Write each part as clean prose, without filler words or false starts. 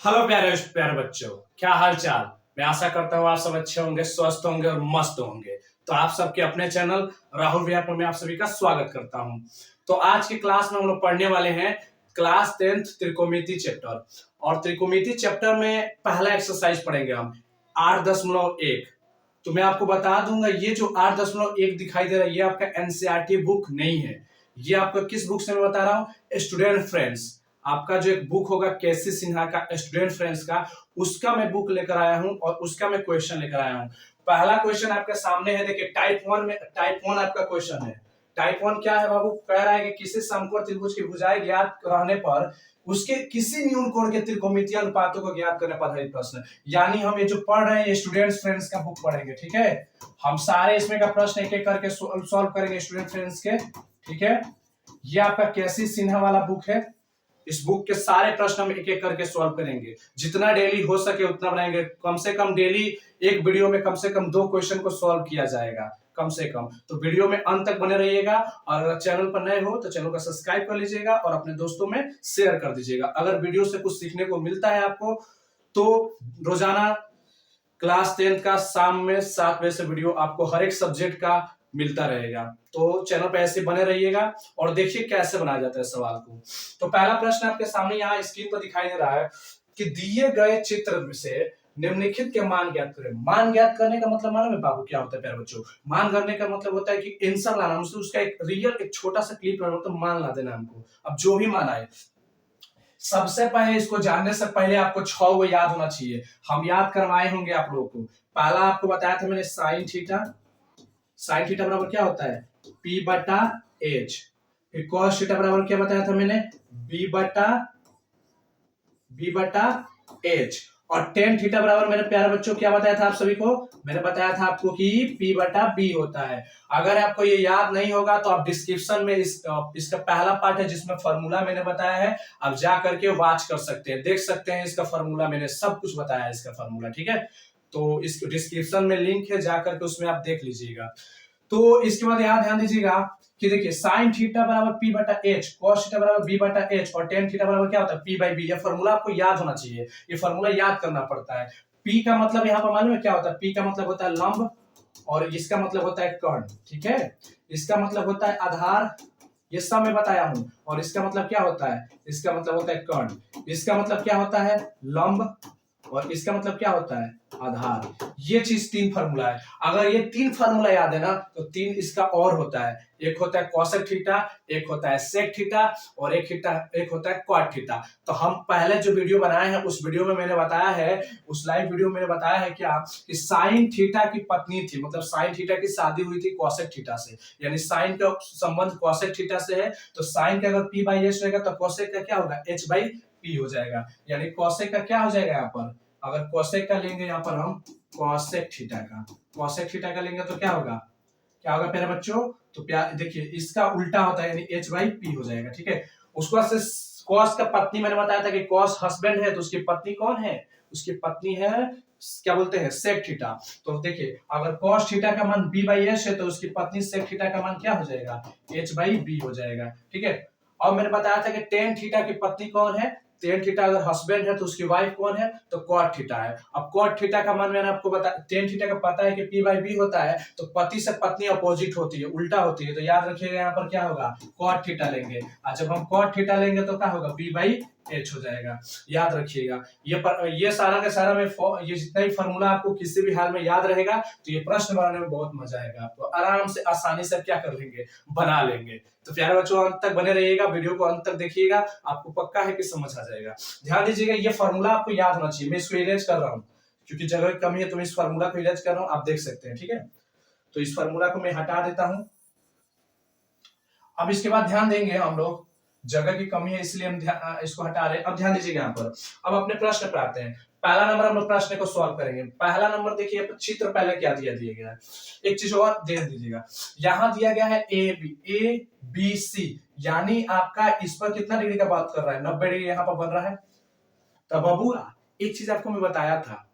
Hello प्यारे प्यारे बच्चों, क्या हाल चाल। मैं आशा करता हूँ आप सब अच्छे होंगे, स्वस्थ होंगे और मस्त होंगे। तो आप सबके अपने चैनल राहुल व्यापम में आप सभी का स्वागत करता हूँ। तो आज की क्लास में हम लोग पढ़ने वाले हैं क्लास 10th त्रिकोणमिति चैप्टर। और त्रिकोणमिति चैप्टर में पहला एक्सरसाइज पढ़ेंगे हम 8.1। तो मैं आपको बता दूंगा, ये जो 8.1 दिखाई दे रहा है ये आपका एनसीईआरटी बुक नहीं है। ये आपका किस बुक से मैं बता रहा हूँ, स्टूडेंट फ्रेंड्स। आपका जो एक बुक होगा केसी सिन्हा का स्टूडेंट फ्रेंड्स का, उसका मैं बुक लेकर आया हूं और उसका मैं क्वेश्चन लेकर आया हूं। पहला क्वेश्चन आपके सामने है, देखिए टाइप 1 आपका क्वेश्चन है। टाइप 1 क्या है बाबू, कह रहा है कि किसी समकोण त्रिभुज की भुजाएं ज्ञात रहने पर उसके किसी न्यून कोण के त्रिकोणमितीय अनुपातों को ज्ञात करने पर आधारित प्रश्न। यानी हम ये जो पढ़ रहे हैं ये स्टूडेंट्स फ्रेंड्स का बुक पढ़ेंगे, ठीक है। हम सारे इसमें का प्रश्न एक एक करके सॉल्व करेंगे स्टूडेंट फ्रेंड्स के, ठीक है। ये आपका केसी सिन्हा वाला बुक है। इस बुक के सारे प्रश्न हम एक एक करके सॉल्व करेंगे, जितना डेली हो सके उतना बनाएंगे। कम से कम डेली एक वीडियो में कम से कम 2 क्वेश्चन को सॉल्व किया जाएगा, कम से कम। तो वीडियो में अंत तक बने रहिएगा। और अगर चैनल पर नए हो तो चैनल को सब्सक्राइब कर लीजिएगा और अपने दोस्तों में शेयर कर दीजिएगा। अगर वीडियो से कुछ सीखने को मिलता है आपको तो रोजाना क्लास 10th का शाम में 7 बजे से वीडियो आपको हर एक सब्जेक्ट का मिलता रहेगा। तो चैनल पे ऐसे बने रहिएगा और देखिए कैसे बनाया जाता है सवाल को। तो पहला प्रश्न आपके सामने यहाँ स्क्रीन पर दिखाई दे रहा है कि दिए गए चित्र से निम्नलिखित के मान ज्ञात करें। मान ज्ञात करने का मतलब मालूम है बाबू क्या होता है प्यारे बच्चों? मान करने का मतलब होता है कि आंसर लाना, उसका एक रियल एक छोटा सा क्लिप लाना, तो मान ला देना हमको। अब जो भी मान आए, सबसे पहले इसको जानने से पहले आपको 6 वो याद होना चाहिए। हम याद करवाए होंगे आप लोगों को। पहला आपको बताया था मैंने साइन थीटा। साइन थीटा बराबर क्या होता है, P बटा H। फिर कॉस थीटा बराबर क्या बताया था मैंने, B बटा H। और टेन थीटा बराबर मेरे प्यारे बच्चों क्या बताया था आप सभी को, मैंने बताया था आपको कि P बटा B होता है। अगर आपको ये याद नहीं होगा तो आप डिस्क्रिप्शन में इसका पहला पार्ट है जिसमें फॉर्मूला मैंने बताया है, आप जा करके वॉच कर सकते हैं, देख सकते हैं इसका फॉर्मूला, मैंने सब कुछ बताया है इसका फॉर्मूला, ठीक है। तो इस डिस्क्रिप्शन में लिंक है, जाकर के उसमें आप देख लीजिएगा। तो इसके बाद यहाँ ध्यान दीजिएगा कि देखिए साइन थीटा बराबर P बटा H, कॉस थीटा बराबर B बटा H और टेन थीटा बराबर क्या होता है, P बाई B। ये फॉर्मूला आपको याद होना चाहिए, ये फॉर्मूला याद करना पड़ता है। P का मतलब यहाँ पर मालूम है क्या होता है, P का मतलब होता है लंब और इसका मतलब होता है कर्ण, ठीक है। इसका मतलब होता है आधार, ये सब मैं बताया हूं। और इसका मतलब क्या होता है, इसका मतलब होता है कर्ण। इसका मतलब क्या होता है, लंब। और इसका मतलब क्या होता है, आधार। ये चीज 3 फार्मूला है। अगर ये 3 फार्मूला याद है ना तो 3 इसका और होता है। एक होता है कोसेक थीटा, एक होता है सेक थीटा और एक होता है क्वाड थीटा। तो हम पहले जो वीडियो बनाए हैं उस वीडियो में मैंने बताया है, उस लाइव वीडियो में मैंने बताया है क्या कि साइन थीटा की पत्नी थी, मतलब साइन थीटा की शादी हुई थी कोसेक थीटा से। यानी साइन का संबंध कोसेक थीटा से है, तो साइन का अगर P बाई H रहेगा तो कोसेक का क्या होगा, H बाई P हो जाएगा। यानी कोसेक का क्या हो जाएगा यहाँ पर, अगर कोसेक का लेंगे यहाँ पर हम कोसेक थीटा का, कोसेक थीटा का लेंगे तो क्या होगा, क्या होगा प्यारे बच्चों, तो देखिए इसका उल्टा होता है यानी H बाई P हो जाएगा, ठीक है। उसके बाद से कॉस का पत्नी मैंने बताया था कि कॉस हस्बैंड है तो उसकी पत्नी कौन है, उसकी पत्नी है क्या बोलते हैं, सेक थीटा। तो देखिए अगर कॉस थीटा का मान B बाई H है तो उसकी पत्नी सेक थीटा का मान क्या हो जाएगा, H बाई B हो जाएगा, ठीक है। और मैंने बताया था कि टेन थीटा की पत्नी कौन है, टेन थीटा अगर हस्बैंड है तो उसकी वाइफ कौन है, तो कॉट थीटा है। अब कॉट थीटा का मान मैंने आपको बताया, टेन थीटा का पता है कि P बाई B होता है, तो पति से पत्नी अपोजिट होती है, उल्टा होती है, तो याद रखिएगा यहाँ पर क्या होगा, कॉट थीटा लेंगे। और जब हम कॉट थीटा लेंगे तो क्या होगा, P बाई H हो जाएगा, याद रखिएगा। ये सारा का सारा में ये जितना भी फॉर्मूला आपको किसी भी हाल में याद रहेगा तो ये प्रश्न बनाने में बहुत मजा आएगा, आपको आराम से आसानी से क्या कर लेंगे, बना लेंगे। तो प्यारे बच्चों अंत तक बने रहिएगा, वीडियो को अंत तक देखिएगा, आपको पक्का है कि समझ आ जाएगा। ध्यान दीजिएगा ये फॉर्मूला आपको याद होना चाहिए, मैं इसको इरेज कर रहा हूँ क्योंकि जगह की कमी है, तो मैं इस फॉर्मूला को इरेज कर रहा हूँ, आप देख सकते हैं, ठीक है। तो इस फॉर्मूला को मैं हटा देता हूं। अब इसके बाद ध्यान देंगे हम लोग, जगह की कमी है इसलिए हम इसको हटा रहे हैं। अब ध्यान दीजिएगा यहाँ पर, अब अपने प्रश्न पर आते हैं। पहला नंबर हम लोग प्रश्न को सॉल्व करेंगे। पहला नंबर देखिए चित्र पहले क्या दिया गया है, एक चीज और ध्यान दीजिएगा, यहाँ दिया गया है ए बी सी, यानी आपका इस पर कितना डिग्री का बात कर रहा है, 90 डिग्री यहाँ पर बन रहा है। तब बबुआ एक चीज आपको मैं बताया था,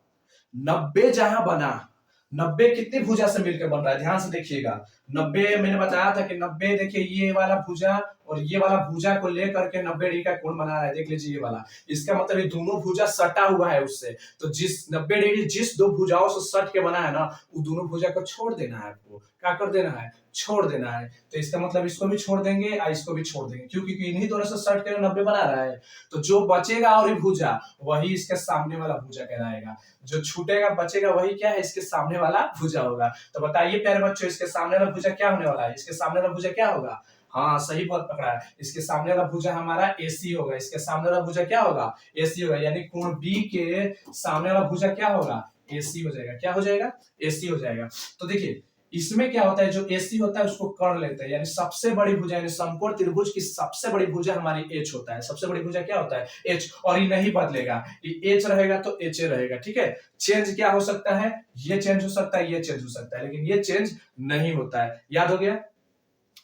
90 जहां बना, 90 कितनी भुजा से मिलकर बन रहा है, ध्यान से देखिएगा। 90 मैंने बताया था कि 90 देखिए ये वाला भुजा और ये वाला भुजा को लेकर के 90 डिग्री का कोण बना रहा है, देख लीजिए ये वाला। इसका मतलब ये दोनों भुजा सटा हुआ है उससे, तो जिस 90 डिग्री जिस दो भुजाओं से सट के बना है ना, वो दोनों भुजा को छोड़ देना है आपको। क्या कर देना है? छोड़ देना है। तो इसका मतलब इसको भी छोड़ देंगे और इसको भी छोड़ देंगे, क्योंकि इन्हीं दोनों से सट के 90 बना रहा है। तो जो बचेगा और भुजा वही इसके सामने वाला भुजा कहलाएगा। जो छूटेगा बचेगा वही क्या है? इसके सामने वाला भुजा होगा। तो बताइए प्यारे बच्चों, इसके सामने वाला भुजा क्या होने वाला है? इसके सामने वाला भुजा क्या होगा? हाँ सही बात पकड़ा है। इसके सामने वाला भुजा हमारा AC होगा। इसके सामने वाला भुजा क्या होगा? AC होगा। यानी कोण B के सामने वाला भुजा क्या होगा? AC हो जाएगा। क्या हो जाएगा? AC हो जाएगा। तो देखिए इसमें क्या होता है, जो AC होता है उसको कर्ण लेते हैं, यानी सबसे बड़ी भुजा, यानी समकोण त्रिभुज की सबसे बड़ी भुजा हमारी H होता है। सबसे बड़ी भुजा क्या होता है? H। और ये नहीं बदलेगा, ये H रहेगा तो HA रहेगा। ठीक है, चेंज क्या हो सकता है? ये चेंज हो सकता है, ये चेंज हो सकता है, लेकिन ये चेंज नहीं होता है। याद हो गया?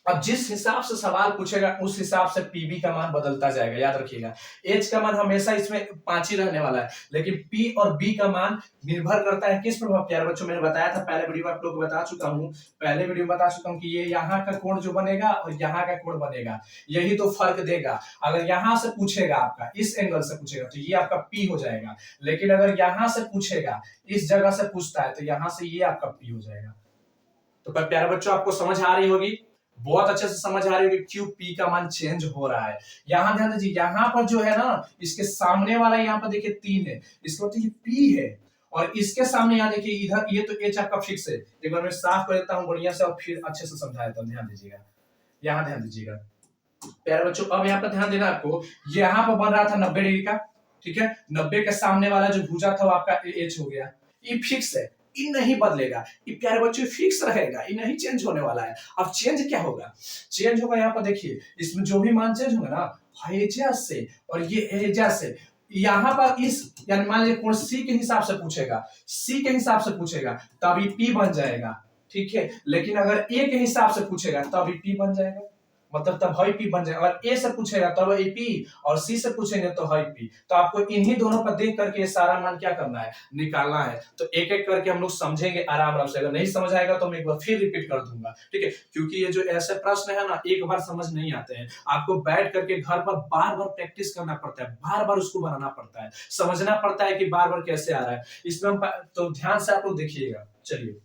अब जिस हिसाब से सवाल पूछेगा उस हिसाब से पीबी का मान बदलता जाएगा, याद रखिएगा। एच का मान हमेशा इसमें 5 ही रहने वाला है, लेकिन पी और बी का मान निर्भर करता है किस पर? प्यारे बच्चों मैंने बताया था, पहले वीडियो आप लोग को बता चुका हूं, पहले वीडियो में बता चुका हूं कि ये यहाँ का कोण जो बनेगा और यहाँ का कोण बनेगा, यही तो फर्क देगा। अगर यहाँ से पूछेगा आपका, इस एंगल से पूछेगा तो ये आपका पी हो जाएगा, लेकिन अगर यहाँ से पूछेगा, इस जगह से पूछता है तो यहाँ से ये आपका पी हो जाएगा। तो प्यारे बच्चों आपको समझ आ रही होगी, बहुत अच्छे से समझ आ रही होगी क्यों पी का मान चेंज हो रहा है। यहां ध्यान दीजिए, यहाँ पर जो है ना, इसके सामने वाला यहाँ पर देखिए 3 है, इसका मतलब ये पी है, और इसके सामने यहाँ देखिए इधर ये तो एच आपका फिक्स है। एक बार मैं साफ कर देता हूँ बढ़िया से और फिर अच्छे से समझा देता हूँ, ध्यान दीजिएगा। यहाँ ध्यान दीजिएगा प्यारे बच्चों, अब यहाँ पर ध्यान देना आपको, यहाँ पर बन रहा था 90 डिग्री का, ठीक है, 90 के सामने वाला जो भुजा था वो आपका एच हो गया, ये फिक्स है, ये नहीं बदलेगा, ये प्यारे बच्चों फिक्स रहेगा, ये नहीं चेंज होने वाला है। अब चेंज क्या होगा? चेंज होगा यहाँ पर देखिए, इसमें जो भी मान चेंज होगा ना, हेजा से और ये हेजा से, यहाँ पर इस यानी मान लीजिए कोण सी के हिसाब से पूछेगा, सी के हिसाब से पूछेगा तब ये पी बन जाएगा, ठीक है, लेकिन अगर ए के हिसाब से पूछेगा तब ये पी बन जाएगा, मतलब तब हाई पी बन जाएगा। अगर ए से पूछेगा तब ए पी और सी से पूछेंगे तो हाई पी। तो आपको इन्हीं दोनों पर देख करके सारा मान क्या करना है? निकालना है। तो एक एक करके हम लोग समझेंगे आराम आराम से, अगर नहीं समझ आएगा तो मैं एक बार फिर रिपीट कर दूंगा, ठीक है, क्योंकि ये जो ऐसे प्रश्न है ना, एक बार समझ नहीं आते हैं, आपको बैठ करके घर पर बार बार प्रैक्टिस करना पड़ता है, बार बार उसको बनाना पड़ता है, समझना पड़ता है कि बार बार कैसे आ रहा है। इसमें तो ध्यान से आप लोग देखिएगा। चलिए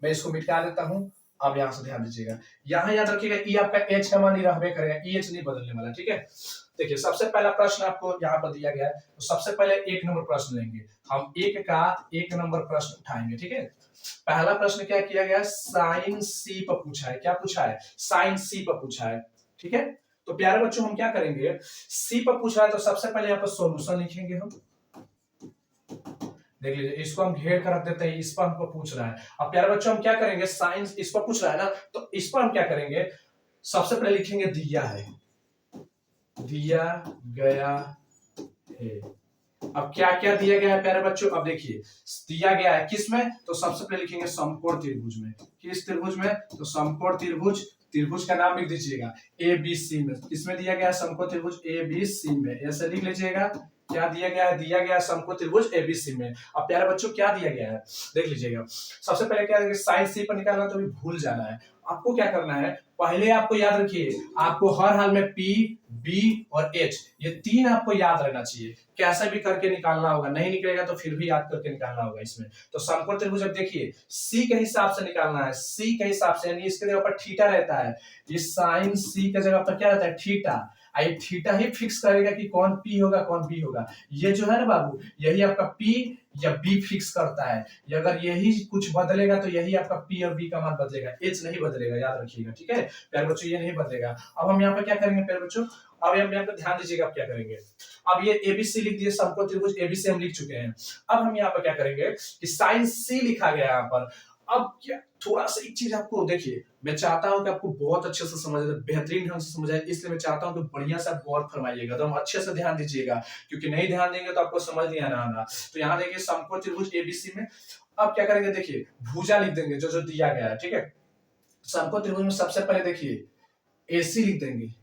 मैं इसको मिटा देता हूं, अब यहां से ध्यान दीजिएगा, यहां याद रखिएगा ई आपका एच का मान ही रहबे करेगा, ई एच नहीं बदलने वाला, ठीक है। देखिए सबसे पहला प्रश्न आपको यहाँ पर दिया गया है, तो सबसे पहले एक नंबर प्रश्न लेंगे हम, एक नंबर प्रश्न उठाएंगे, ठीक है। पहला प्रश्न क्या किया गया? साइन सी पर पूछा है। क्या पूछा है? साइन सी पर पूछा है, ठीक है। तो प्यारे बच्चों हम क्या करेंगे, सी पर पूछा है तो सबसे पहले यहाँ पर सोल्यूशन लिखेंगे हम। देख लीजिए इसको हम घेर कर रख देते हैं, इस पर हमको पूछ रहा है। अब प्यारे बच्चों हम क्या करेंगे, साइंस इस पर पूछ रहा है ना, तो इस पर हम क्या करेंगे, सबसे पहले लिखेंगे दिया है, दिया गया है। अब क्या क्या दिया गया है प्यारे बच्चों? अब देखिए दिया गया है किस में, तो सबसे पहले लिखेंगे समकोण त्रिभुज में। किस त्रिभुज में? तो समकोण त्रिभुज, त्रिभुज का नाम लिख दीजिएगा ABC में। किसमें दिया गया है? समकोण त्रिभुज ABC में, ऐसे लिख लीजिएगा। क्या दिया गया है? दिया गया है समकोण त्रिभुज ABC में। अब प्यारे बच्चों क्या दिया गया है देख लीजिएगा, सबसे पहले क्या है, साइन सी पर निकालना तो भी भूल जाना है। आपको क्या करना है, पहले आपको याद रखिए, आपको हर हाल में P, B और H ये तीन आपको याद रहना चाहिए, कैसे भी करके निकालना होगा, नहीं निकलेगा तो फिर भी याद करके निकालना होगा इसमें। तो समकोण त्रिभुज अब देखिए C के हिसाब से निकालना है, C के हिसाब से, यानी इसके जगह पर थीटा रहता है, ये साइन C के जगह पर क्या रहता है? थीटा। आई थीटा ही फिक्स करेगा कि कौन P होगा कौन B होगा। ये जो है ना बाबू, यही आपका P या B फिक्स करता है, अगर यही कुछ बदलेगा तो यही आपका P और B का मान बदलेगा, H नहीं बदलेगा, याद रखिएगा, ठीक है प्यारे बच्चों, ये नहीं बदलेगा। अब हम यहाँ पे क्या करेंगे प्यारे बच्चों, अब हम यहाँ पे ध्यान दीजिएगा, अब क्या करेंगे, अब ये ABC लिख दिए, समकोण त्रिभुज ABC हम लिख चुके हैं। अब हम यहाँ पर क्या करेंगे कि साइन C लिखा गया यहाँ पर। अब क्या थोड़ा सा एक चीज आपको देखिए, मैं चाहता हूं कि आपको बहुत अच्छे से समझ आए, बेहतरीन ढंग से समझ आए, इसलिए मैं चाहता हूं कि बढ़िया से आप गौर फरमाइएगा, तो हम अच्छे से ध्यान दीजिएगा, क्योंकि नहीं ध्यान देंगे तो आपको समझ नहीं आना। तो यहाँ देखिए समकोण त्रिभुज ABC में, अब क्या करेंगे, देखिए भुजा लिख देंगे जो जो दिया गया है, ठीक है। समकोण त्रिभुज में सबसे पहले देखिए AC लिख देंगे,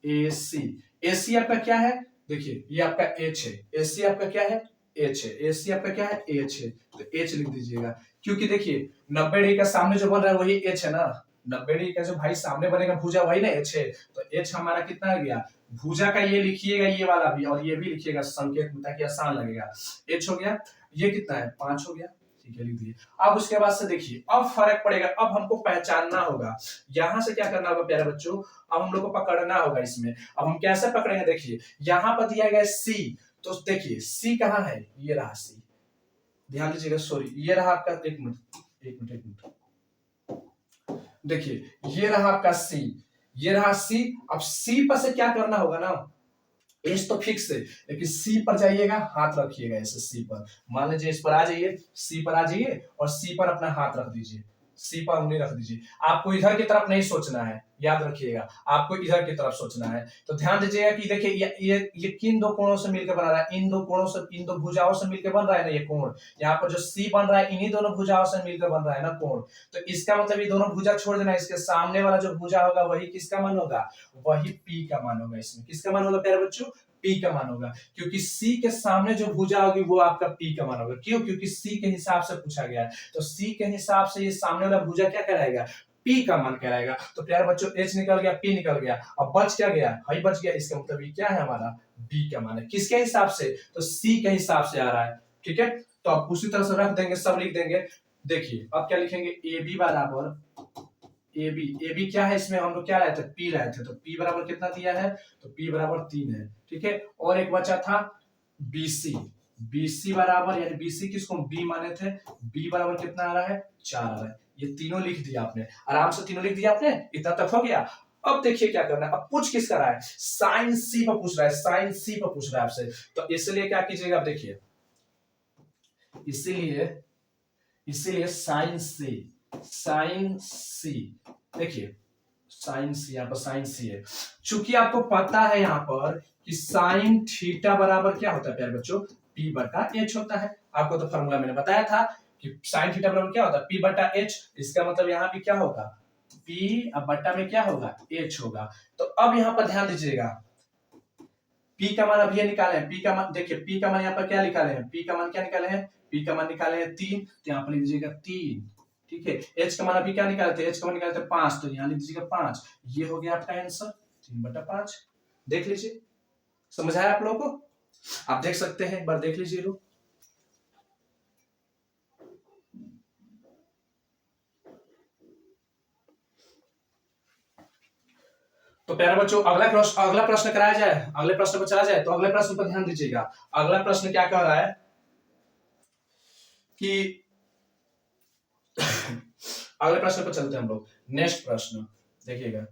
AC। AC आपका क्या है, देखिए ये आपका H है, AC आपका क्या है? एच है, एसी आपका क्या है एच है, तो एच लिख दीजिएगा। क्योंकि देखिए 90 डिग्री का सामने जो बन रहा है वही एच है ना, 90 डिग्री का जो भाई सामने बनेगा भुजा वही ना एच है, तो एच हमारा कितना आ गया, भुजा का ये लिखिएगा ये वाला भी और ये भी लिखिएगा संकेत में ताकि आसान लगेगा। एच हो गया, ये कितना है 5 हो गया, ठीक है लिख दिए। अब उसके बाद से देखिए अब फर्क पड़ेगा, अब हमको पहचानना होगा, यहां से क्या करना होगा प्यारे बच्चों, अब हम लोग को पकड़ना होगा इसमें। अब हम कैसे पकड़ेंगे, देखिए यहाँ पर दिया गया सी, तो देखिए सी कहाँ है, ये रहा सी, ध्यान दीजिएगा, सॉरी ये रहा आपका, एक मिनट एक मिनट एक मिनट, देखिए ये रहा आपका सी, ये रहा सी। अब सी पर से क्या करना होगा ना, एस तो फिक्स है लेकिन सी पर जाइएगा, हाथ रखिएगा ऐसे सी पर, मान लीजिए इस पर आ जाइए, सी पर आ जाइए और सी पर अपना हाथ रख दीजिए, सी पर उंगली रख दीजिए। आपको इधर की तरफ नहीं सोचना है, याद रखिएगा आपको इधर की तरफ सोचना है। तो ध्यान दीजिएगा कि देखिए ये किन दो कोणों से मिलकर बना रहा है, इन दो कोणों से, इन दो भुजाओं से मिलकर बन रहा है ना ये कोण, यहाँ पर जो सी बन रहा है इन्हीं दोनों भुजाओं से मिलकर बन रहा है ना कोण। तो इसका मतलब ये दोनों भुजा छोड़ देना, इसके सामने वाला जो भुजा होगा वही किसका मान होगा, वही पी का मान होगा। इसमें किसका मान होगा प्यारे बच्चों, पी का मान होगा, क्योंकि सी के सामने जो भुजा होगी वो आपका पी का मान होगा। क्यों, क्योंकि सी के हिसाब से पूछा गया है, तो सी के हिसाब से ये सामने वाला भुजा क्या कहलाएगा, पी का मान कहलाएगा। तो प्यारे बच्चों एच निकल गया, पी निकल गया, अब बच क्या गया, हाई बच गया, इसका मतलब ये क्या है हमारा बी का मान है। किसके हिसाब से, तो सी के हिसाब से आ रहा है, ठीक है। तो अब उसी तरह से रख देंगे, सब लिख देंगे। देखिए अब क्या लिखेंगे, ए बी बराबर, ए बी क्या है, इसमें हम लोग क्या लाए थे, पी लाए थे, तो पी बराबर कितना दिया है, तो पी बराबर 3 है, ठीक है। और एक बचा था बीसी, बीसी बराबर, यानी बीसी किसको बी माने थे, बी बराबर कितना आ रहा है 4 आ रहा है। ये तीनों लिख दिया आपने, आराम से तीनों लिख दिया आपने, इतना तक हो गया। अब देखिए क्या करना है, अब पूछ किस रहा है, साइन सी पर पूछ रहा है, साइन सी पर पूछ रहा है आपसे, तो इसलिए क्या कीजिएगा, अब देखिए इसीलिए इसीलिए साइन सी, साइन सी, देखिए साइन सी, यहाँ पर साइन सी है। चूंकि आपको पता है यहाँ पर कि साइन थीटा बराबर क्या होता है प्यारे बच्चों, पी बटा एच होता है। आपको तो फॉर्मूला मैंने बताया था कि साइन थीटा बराबर क्या होता है, पी बटा एच। इसका मतलब यहाँ भी क्या होगा, पी अब बटा में क्या होगा, एच होगा। तो अब यहाँ पर ध्यान दीजिएगा, पी का मान अभी निकाले हैं, पी का मान देखिए, पी का मान यहाँ पर क्या निकाले हैं, पी का मान क्या निकाले हैं, पी का मान निकाले हैं 3, तो यहाँ पर लिख दीजिएगा 3, ठीक है। एच का मान अभी क्या निकाले थे, एच का मान निकाले थे 5, तो यहाँ लिख दीजिएगा 5। ये हो गया आपका आंसर 3/5। देख लीजिए, समझ आया आप लोगों को, आप देख सकते हैं, एक बार देख लीजिए लोग। तो प्यारे बच्चों अगला प्रश्न कराया जाए, अगले प्रश्न पर चला जाए। तो अगले प्रश्न पर ध्यान दीजिएगा, अगला प्रश्न क्या कह रहा है कि अगले प्रश्न पर चलते हैं हम लोग। नेक्स्ट प्रश्न देखिएगा,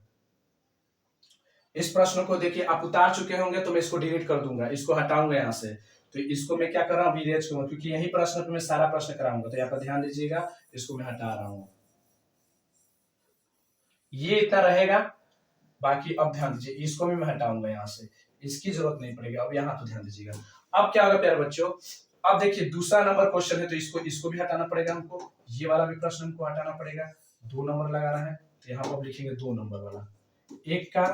इस प्रश्न को देखिए आप उतार चुके होंगे, तो मैं इसको डिलीट कर दूंगा, इसको हटाऊंगा यहाँ से। तो इसको मैं क्या कर रहा हूँ, विरेज करूंगा, क्योंकि यही प्रश्न पे मैं सारा प्रश्न कराऊंगा। तो यहाँ पर ध्यान दीजिएगा, इसको मैं हटा रहा हूँ, ये इतना रहेगा। बाकी अब ध्यान दीजिए, इसको भी मैं हटाऊंगा यहाँ से, इसकी जरूरत नहीं पड़ेगी। अब यहाँ तो ध्यान दीजिएगा, अब क्या होगा प्यारे बच्चों, अब देखिए दूसरा नंबर क्वेश्चन है, तो इसको भी हटाना पड़ेगा हमको, ये वाला भी प्रश्न हमको हटाना पड़ेगा। 2 नंबर लगाना है, तो यहाँ पर लिखेंगे 2 नंबर वाला, एक का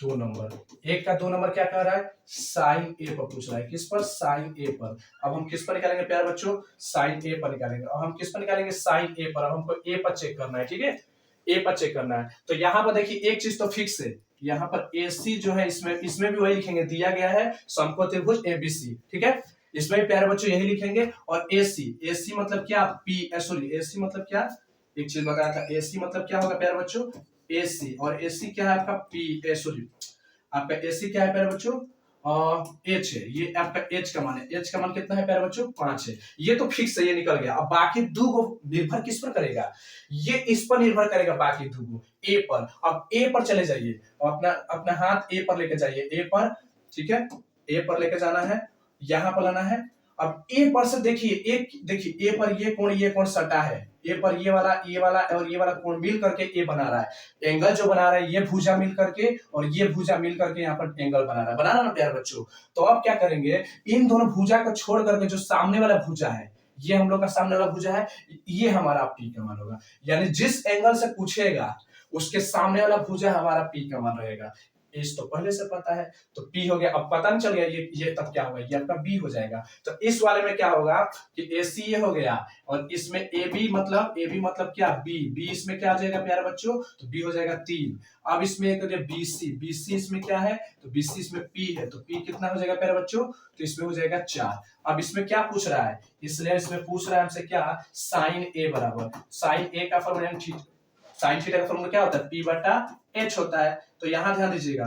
2 नंबर, एक का 2 नंबर क्या कह रहा है, साइन ए पर पूछ रहा है, किस पर, साइन ए पर। अब हम किस पर निकालेंगे प्यारे बच्चों, साइन ए पर निकालेंगे। अब हम किस पर निकालेंगे, साइन ए पर। अब हमको ए पर चेक करना है, ठीक है, ए पर चेक करना है। तो यहाँ पर देखिए एक चीज तो फिक्स है, यहाँ पर AC जो है, इसमें भी वही लिखेंगे, दिया गया है समकोण त्रिभुज ABC, ठीक है। इसमें भी प्यारे बच्चों यही लिखेंगे। और AC मतलब क्या, सॉरी AC मतलब क्या, एक चीज बताया था, AC मतलब क्या होगा प्यारे बच्चों, AC, और AC क्या है आपका सॉरी आपका AC क्या है प्यारे बच्चों, H है, ये आपका H का मान है। H का मान कितना है प्यारे बच्चों, 5 है। ये तो फिक्स है, ये निकल गया। अब बाकी 2 को निर्भर किस पर करेगा, ये इस पर निर्भर करेगा, बाकी 2 को A पर। अब A पर चले जाइए और अपना हाथ A पर लेके जाइए, A पर, ठीक है, A पर लेके जाना है, यहाँ पर लाना है। अब A पर से देखिए A पर ये कोण सटा है, A पर ये वाला और ये वाला कोण मिल करके A बना रहा है। एंगल जो बना रहा है, ये भुजा मिल करके और ये भुजा मिल करके यहाँ पर एंगल बना रहा है ना प्यारे बच्चों। तो अब क्या करेंगे, इन दोनों भुजा को छोड़ करके जो सामने वाला भुजा है, ये हम लोग का सामने वाला भुजा है, ये हमारा पी का मान होगा। यानी जिस एंगल से पूछेगा उसके सामने वाला भुजा हमारा पी का मान रहेगा। एच तो पहले से पता है, तो पी हो गया। अब पता नहीं चल गया ये तब क्या होगा, ये आपका बी हो जाएगा। तो इस वाले में क्या होगा कि ए सी ये हो गया, और इसमें ए बी मतलब क्या, बी, बी इसमें क्या हो जाएगा प्यारे बच्चों, तो बी हो जाएगा 3। अब इसमें एक हो गया बी सी, बी सी इसमें क्या है, तो बी सी इसमें पी है, तो पी कितना हो जाएगा प्यारे बच्चों, तो इसमें हो जाएगा 4। अब इसमें क्या पूछ रहा है, इसलिए इसमें पूछ रहा है हमसे क्या, साइन ए बराबर, साइन ए का फॉर्मूला, साइन थीटा का फॉर्मूला क्या होता है, पी बटा एच होता है। तो यहां ध्यान दीजिएगा,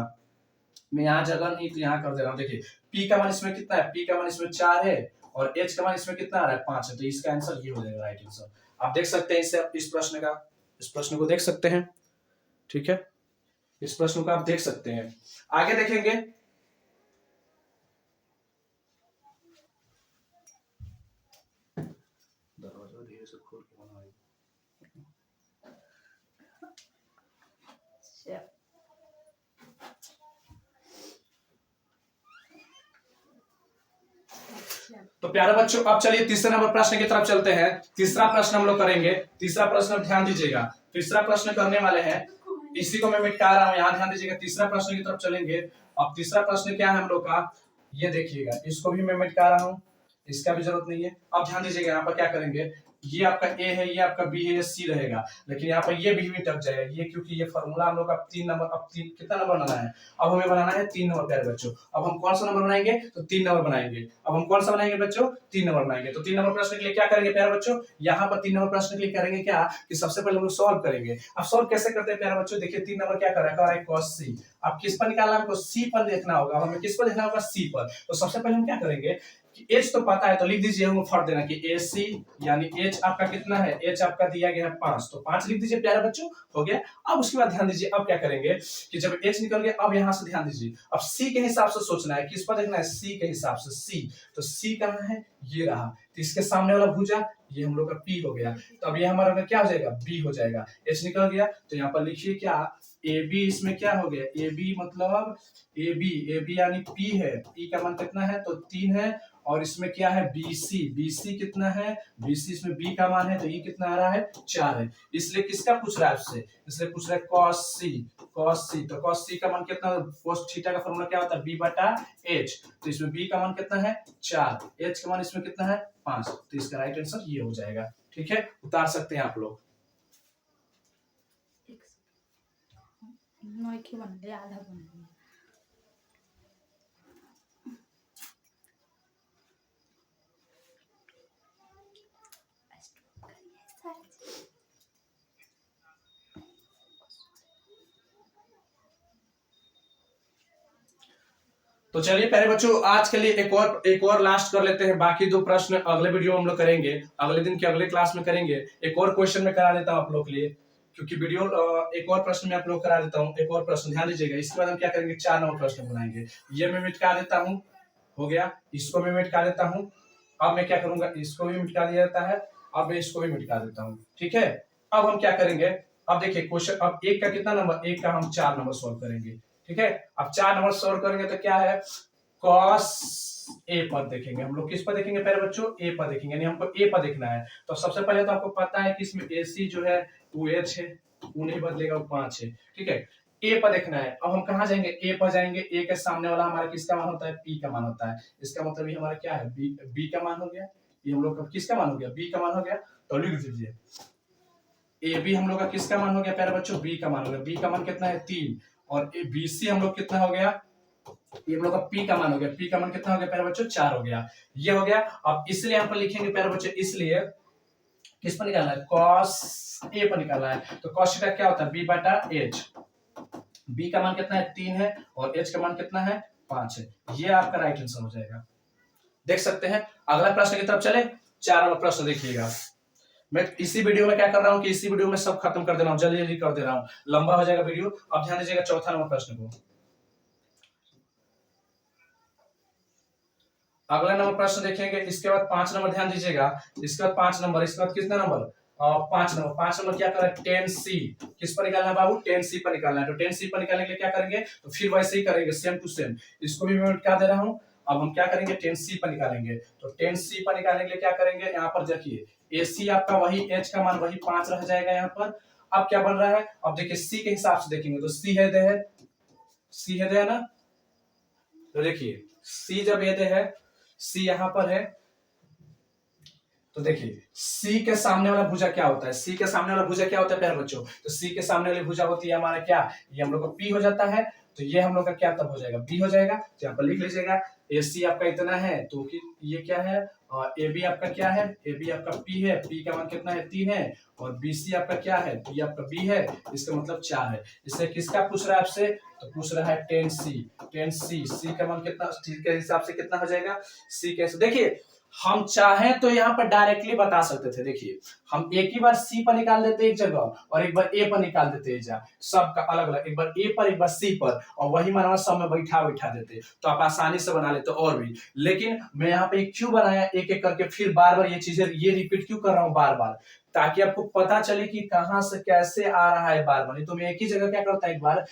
मैं यहाँ जगह नहीं तो यहाँ कर दे रहा हूँ। देखिए पी का मान इसमें कितना है, पी का मान इसमें 4 है, और एच का मान इसमें कितना आ रहा है, 5 है। तो इसका आंसर ये हो जाएगा, राइट आंसर। आप देख सकते हैं इससे, इस प्रश्न को देख सकते हैं, ठीक है, इस प्रश्न को आप देख सकते हैं। आगे देखेंगे, दरवाजा धीरे से खोल के बनाइए। तो प्यारे बच्चों अब चलिए तीसरे नंबर प्रश्न की तरफ चलते हैं। तीसरा प्रश्न हम लोग करेंगे। तीसरा प्रश्न ध्यान दीजिएगा, तीसरा प्रश्न करने वाले हैं, इसी को मैं मिटा रहा हूं, यहाँ ध्यान दीजिएगा। तीसरा प्रश्न की तरफ चलेंगे। अब तीसरा प्रश्न क्या है हम लोग का, ये देखिएगा, इसको भी मैं मिटा रहा हूँ, इसका भी जरूरत नहीं है। अब ध्यान दीजिएगा, यहाँ पर क्या करेंगे, ये आपका ए है, ये आपका बी है, ये सी रहेगा, लेकिन यहाँ पर ये भी टक जाएगा ये, क्योंकि ये फॉर्मूला हम लोग का 3 नंबर, अब 3 कितना नंबर बनाना है, अब हमें बनाना है 3 नंबर प्यारे बच्चों। अब हम कौन सा नंबर बनाएंगे, तो 3 नंबर बनाएंगे। अब हम कौन सा बनाएंगे बच्चों, 3 नंबर बनाएंगे। तो 3 नंबर प्रश्न के लिए क्या करेंगे प्यारे बच्चों, यहाँ पर 3 नंबर प्रश्न के लिए करेंगे क्या, कि सबसे पहले हम लोग सॉल्व करेंगे। अब सॉल्व कैसे करते हैं प्यारे बच्चों, देखिए 3 नंबर क्या कर रहा है, cos c। अब किस पर निकालना है हमको, सी पर देखना होगा, हमें किस पर देखना होगा, सी पर। तो सबसे पहले हम क्या करेंगे कि एच तो पता है, तो लिख दीजिए, हम फट देना कि ए सी, यानी एच आपका कितना है, एच आपका दिया गया है 5, तो 5 लिख दीजिए प्यारे बच्चों, हो गया। अब उसके बाद ध्यान दीजिए, अब क्या करेंगे कि जब एच निकल गया, अब यहाँ से ध्यान दीजिए, अब सी के हिसाब से सोचना है, किस पर देखना है, सी के हिसाब से। सी, तो सी कहाँ है, ये रहा, तो इसके सामने वाला भुजा ये हम लोग का पी हो गया, तो अब ये हमारा क्या हो जाएगा, बी हो जाएगा। एच निकल गया, तो यहाँ पर लिखिए क्या, ए बी, इसमें क्या हो गया, ए बी मतलब ए बी यानी पी है, पी का मान कितना है, तो 3 है, और इसमें क्या है, बीसी, बीसी कितना है, बीसी इसमें बी का मान है, तो ये कितना आ रहा है, 4 है। इसलिए किसका पूछ रहा है आपसे, इसलिए पूछ रहा है cos c, तो cos c का मान कितना, cos थीटा का फॉर्मूला क्या होता है, b बटा h, तो इसमें b का मान कितना है, 4, h का मान इसमें कितना है, 5, तो इसका राइट आंसर ये हो जाएगा। ठीक है, उतार सकते हैं आप लोग। आधा बन तो चलिए प्यारे बच्चों, आज के लिए एक और लास्ट कर लेते हैं, बाकी 2 प्रश्न अगले वीडियो में हम लोग करेंगे, अगले दिन के अगले क्लास में करेंगे। एक और क्वेश्चन में करा देता हूं आप लोग के लिए, क्योंकि वीडियो एक और प्रश्न में आप लोग करा देता हूं, एक और प्रश्न ध्यान दीजिएगा। इसके बाद हम क्या करेंगे, 4 नंबर प्रश्न बनाएंगे। ये मैं मिटा देता हूँ, हो गया, इसको मैं मिटा देता हूँ। अब मैं क्या करूंगा, इसको भी मिटा दिया जाता है, अब मैं इसको भी मिटा देता हूँ। ठीक है, अब हम क्या करेंगे, अब देखिए क्वेश्चन, अब एक का कितना नंबर, एक का हम 4 नंबर सॉल्व करेंगे। ठीक है, अब 4 नंबर सॉल्व करेंगे तो क्या है, cos ए पर देखेंगे हम लोग, किस पर देखेंगे प्यारे बच्चों, ए पर देखेंगे, यानी हमको ए पर देखना है। तो सबसे पहले तो आपको पता है कि इसमें ए सी जो है वो एच है, वो नहीं बदलेगा, वो 5 है। ठीक है, ए पर देखना है। अब हम कहाँ जाएंगे, ए पर जाएंगे, ए के सामने वाला हमारा किसका मान होता है, पी का मान होता है। इसका मतलब ये हमारा क्या है, बी का मान हो गया, ये हम लोग का किसका मान हो गया, बी का मान हो गया। तो लिख दीजिए, ए बी हम लोग का किसका मान हो गया प्यारे बच्चों, बी का मान हो गया। बी का मान कितना है, 3, और बी सी हम लोग कितना हो गया, ये हम लोग का पी का मान हो गया, पी का मान कितना हो गया प्यारे बच्चों, 4 हो गया, ये हो गया। अब इसलिए यहाँ पर लिखेंगे प्यारे बच्चों, इसलिए किस पर निकालना है, cos ए पर निकालना है। तो cos थीटा क्या होता है, b बटा h, b का मान कितना है, 3 है, और h का मान कितना है, 5 है। ये आपका राइट आंसर हो जाएगा। देख सकते हैं, अगला प्रश्न की तरफ चले। 4 नंबर प्रश्न देखिएगा। मैं इसी वीडियो में क्या कर रहा हूँ कि इसी वीडियो में सब खत्म कर दे रहा हूँ, जल्दी जल्दी कर दे रहा हूँ, लंबा हो जाएगा वीडियो। अब ध्यान दीजिएगा 4था नंबर प्रश्न को। अगला नंबर प्रश्न देखेंगे, इसके बाद 5 नंबर ध्यान दीजिएगा, इसके बाद 5 नंबर, इसके बाद कितना नंबर, 5 नंबर। 5 नंबर क्या कर रहा है, tan c, किस पर निकालना है बाबू, tan c पर निकालना है। तो tan c पर निकालने के लिए क्या करेंगे, तो फिर वैसे ही करेंगे, सेम टू सेम। इसको भी मैं क्या दे रहा हूँ, अब हम क्या करेंगे, tan c पर निकालेंगे। तो tan c पर निकालने के लिए क्या करेंगे, यहाँ पर देखिए AC आपका वही, H का मान वही 5 रह जाएगा यहाँ पर। अब क्या बन रहा है, अब देखिए C के हिसाब से देखेंगे, तो C है सी है ना, तो देखिए सी जब ये है, सी यहां पर है, तो देखिए सी के सामने वाला भुजा क्या होता है, सी के सामने वाला भुजा क्या होता है प्यारे बच्चों, तो सी के सामने वाली भुजा होती है हमारा क्या, ये हम लोग का पी हो जाता है, तो ये हम लोग का क्या तब हो जाएगा, बी हो जाएगा। तो यहाँ पर लिख लीजिएगा ए सी आपका इतना है, तो कि ये क्या है, और ए बी आपका क्या है, ए बी आपका पी है, पी का मान कितना है 3 है, और बी सी आपका क्या है, बी आपका बी है, इसका मतलब 4 है। इससे किसका पूछ रहा है आपसे, तो पूछ रहा है 10 सी, सी का मान कितना, सी के हिसाब से कितना हो जाएगा, सी कैसे, देखिए हम चाहें तो यहाँ पर डायरेक्टली बता सकते थे, देखिए हम एक ही बार सी पर निकाल देते एक जगह और एक बार ए पर निकाल देते सबका अलग अलग, एक बार ए पर एक बार सी पर, और वही माना सब में बैठा बैठा देते, तो आप आसानी से बना लेते और भी। लेकिन मैं यहाँ पे क्यों बनाया एक एक करके, फिर बार बार ये चीजें ये रिपीट क्यों कर रहा हूँ बार बार, ताकि आपको पता चले कि कहां से कैसे आ रहा है बार बार। तो मैं एक ही जगह क्या करता है, एक बार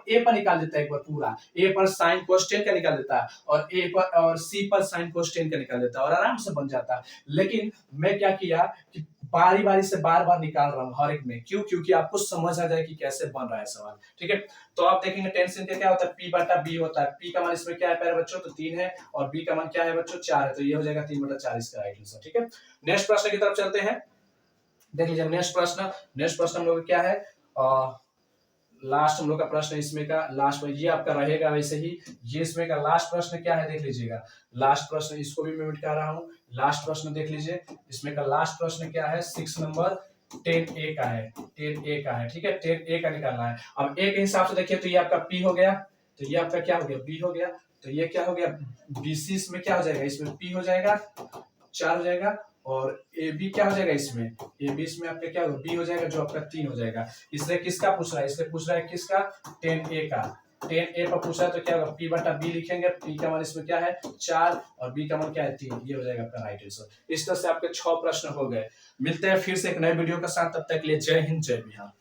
ए पर निकाल देता है, एक बार पूरा ए पर साइन कोस 10 का निकाल देता है, और ए पर और सी पर साइन कोस 10 का निकाल देता है, और आराम से बन जाता है। लेकिन मैं क्या किया कि बारी बारी से बार बार निकाल रहा हूँ हर एक में, क्यों, क्योंकि आपको समझ आ जाए कि कैसे बन रहा है सवाल, ठीक है। तो आप देखेंगे टेंशन का क्या होता है, पी बटा बी होता है, पी का मान इसमें क्या है प्यारे बच्चों, तो 3 है, और बी का मान क्या है बच्चों 4 है, तो ये हो जाएगा 3/4 इसका राइट आंसर, ठीक है। नेक्स्ट प्रश्न की तरफ चलते हैं, देख लीजिए नेक्स्ट प्रश्न हम लोग क्या है, लास्ट हम लोग का प्रश्न इसमें का लास्ट में, ये आपका रहेगा वैसे ही, ये इसमें का लास्ट प्रश्न क्या है देख लीजिएगा, लास्ट प्रश्न इसको भी मैं मिटा रहा हूँ, लास्ट प्रश्न देख लीजिए, इसमें का लास्ट प्रश्न क्या है, 6 नंबर 10A का है, 10A का है, ठीक है, 10A का निकालना है। अब ए के हिसाब से देखिए तो ये आपका पी हो गया, तो ये आपका क्या हो गया, बी हो गया, तो ये क्या हो गया, बीसी इसमें क्या हो जाएगा, इसमें पी हो जाएगा 4 हो जाएगा, और ए बी क्या हो जाएगा, इसमें ए बी इसमें आपका क्या होगा, बी हो जाएगा, जो आपका 3 हो जाएगा। इसलिए किसका पूछ रहा है, इसलिए पूछ रहा है किसका, 10A का, 10A पर पूछ रहा है, तो क्या होगा, पी बटा बी लिखेंगे, पी का मान इसमें क्या है 4, और बी का मान क्या है 3, ये हो जाएगा आपका राइट आंसर। इस तरह से आपके 6 प्रश्न हो गए। मिलते हैं फिर से एक नए वीडियो के साथ, तब तक के लिए जय हिंद जय बिहार।